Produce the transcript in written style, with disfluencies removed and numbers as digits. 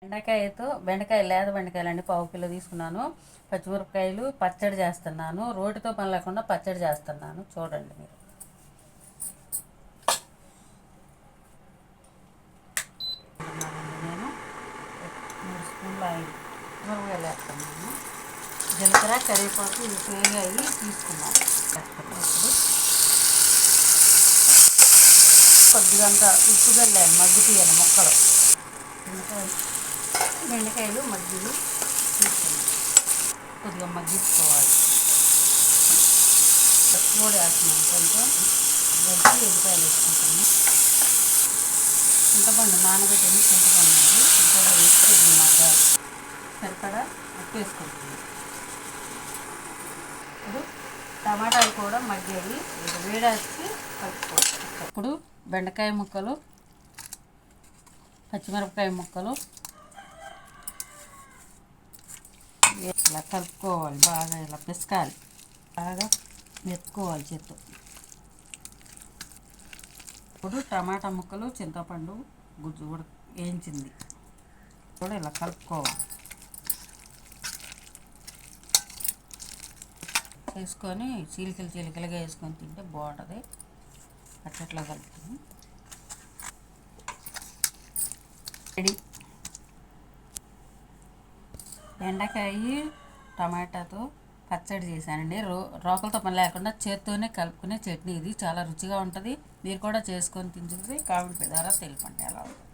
బెండకాయ లేత బెండకాయలండి, పావు కిలో తీసుకున్నాను. పచ్చిమిరపకాయలు పచ్చడి చేస్తున్నాను. రోటితో పని లేకుండా పచ్చడి చేస్తున్నాను, చూడండి మీరు. నేను 3 స్పూన్ల ఆయిల్ మిరపకాయలు వేస్తున్నాను. జీలకర్ర, కరివేపాకు వేగాయి తీసుకున్నాను. ఇప్పుడు కొద్దిగంత ఉప్పు చల్లాను, మగ్గుతీయాలి ముక్కలు. బెండకాయలు మగ్గిలు తీసుకున్నాం, కొద్దిగా మగ్గించుకోవాలి. తక్కువ వేస్తున్నాను, కొంచెం వేసి ఎల్లిపాయలు వేసుకుంటాను. చింతపండు నానబెట్టిన చింతపండు అండి, కూడా వేసి కొద్దిగా మగ్గాలి. సరిపడా ఉప్పు వేసుకుంటాను. ఇప్పుడు టమాటాలు కూడా మగ్గాయి, వేడేసి కలుపుకోవాలి. ఇప్పుడు బెండకాయ ముక్కలు, పచ్చిమిరపకాయ ముక్కలు ఇలా కలుపుకోవాలి. బాగా ఇలా పిసకాలి, బాగా మెత్తుకోవాలి చేత్తో. ఇప్పుడు టమాటా ముక్కలు, చింతపండు గుజ్జు కూడా వేయించింది కూడా ఇలా కలుపుకోవాలి. వేసుకొని చీలికలుగా వేసుకొని తింటే బాగుంటుంది. అట్లా కలుపుతాము. రెడీ. బెండకాయ టమాటాతో పచ్చడి చేశానండి. రోకలతో పని లేకుండా చేత్తోనే కలుపుకునే చట్నీ ఇది. చాలా రుచిగా ఉంటుంది. మీరు కూడా చేసుకొని తింటుంది. కామెంట్ ద్వారా తెలిపండి ఎలా ఉంటుంది.